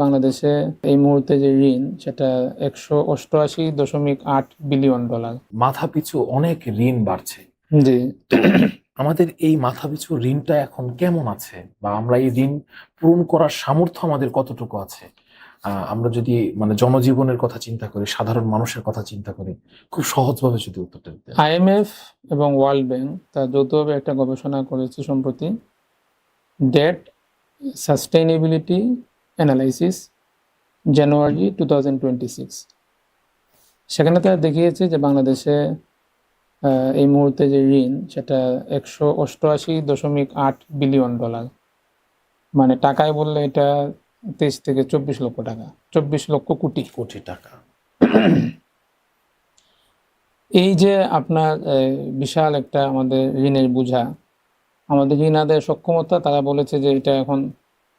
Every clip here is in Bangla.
বাংলাদেশে এই মুহূর্তে যে ঋণ সেটা $188.8 বিলিয়ন। মাথাপিছু অনেক ঋণ বাড়ছে। জি। তো আমাদের এই মাথাপিছু ঋণটা এখন কেমন আছে, বা আমরা এই ঋণ পূরণ করার সামর্থ্য আমাদের কতটুকু আছে? আমরা যদি জনজীবনের কথা চিন্তা করি, সাধারণ মানুষের কথা চিন্তা করি, খুব সহজভাবে যদি উত্তরটা দিতে। IMF এবং ওয়ার্ল্ড ব্যাংক তা যৌথভাবে একটা গবেষণা করেছে সম্প্রতি, ডেট সাস্টেইনেবিলিটি অ্যানালাইসিস, জানুয়ারি 2026। সেখানে তারা দেখিয়েছে যে বাংলাদেশে এই মুহূর্তে যে ঋণ সেটা $188.8 বিলিয়ন। মানে টাকায় বললে এটা 23 থেকে 24 লক্ষ টাকা, 24 লক্ষ কোটি কোটি টাকা। এই যে আপনার বিশাল একটা আমাদের ঋণের বোঝা, আমাদের ঋণ আদায়ের সক্ষমতা, তারা বলেছে যে এটা এখন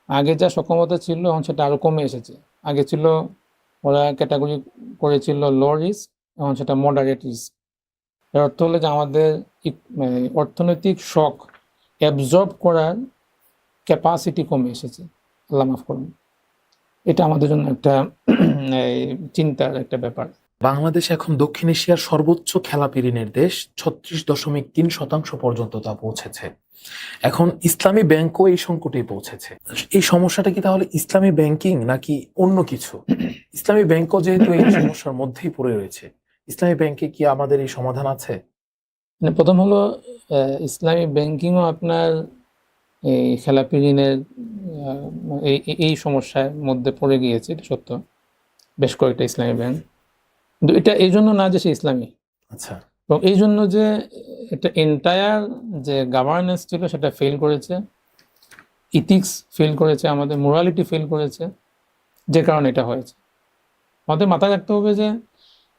আগে যা সক্ষমতা ছিল এখন সেটা আরো কমে এসেছে। আগে ছিল, ওরা ক্যাটাগরি করেছিল লো রিস্ক, এখন সেটা মডারেট রিস্ক। এর অর্থ হলো যে আমাদের অর্থনৈতিক শক অ্যাবজর্ব করার ক্যাপাসিটি কমে এসেছে। আল্লাহ মাফ করুন। এটা আমাদের জন্য একটা চিন্তার একটা ব্যাপার। বাংলাদেশ এখন দক্ষিণ এশিয়ার সর্বোচ্চ খেলাপি ঋণের দেশ, 36.3% পর্যন্ত তা পৌঁছেছে। এখন ইসলামী ব্যাংকও এই সংকটেই পৌঁছেছে। এই সমস্যাটা কি তাহলে ইসলামী ব্যাংকিং নাকি অন্য কিছু? ইসলামী ব্যাংকও যেহেতু এই সমস্যার মধ্যেই পড়ে রয়েছে, ইসলামী ব্যাংকে কি আমাদের এই সমাধান আছে? মানে প্রথম হলো ইসলামী ব্যাংকিংও আপনার এই খেলাপি ঋণের এই সমস্যার মধ্যে পড়ে গিয়েছে, এটা সত্য। বেশ কয়েকটা ইসলামী ব্যাংক, কিন্তু এটা এই জন্য না যে সে ইসলামী, আচ্ছা। এবং এই জন্য যে এটা এন্টায়ার যে গভর্নেন্স ছিল সেটা ফেল করেছে, ইথিক্স ফেল করেছে, আমাদের মোরালিটি ফেল করেছে, যে কারণে এটা হয়েছে। আমাদের মাথায় রাখতে হবে যে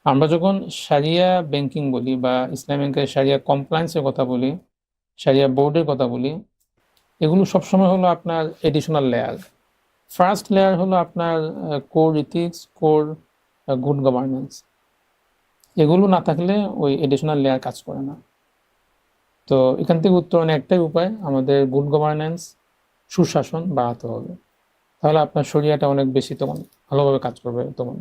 আমরা যখন শারিয়া ব্যাংকিং বলি বা ইসলামী ব্যাংকের শারিয়া কমপ্লায়েন্সের কথা বলি, শারিয়া বোর্ডের কথা বলি, এগুলো সবসময় হলো আপনার এডিশনাল লেয়ার। ফার্স্ট লেয়ার হলো আপনার core ethics, core good governance. এগুলো না থাকলে ওই এডিশনাল লেয়ার কাজ করে না। তো এখান থেকে উত্তরণে একটাই উপায়, আমাদের গুড গভর্নেন্স, সুশাসন বাড়াতে হবে। তাহলে আপনার শরিয়াটা অনেক বেশি তখন ভালোভাবে কাজ করবে তখন।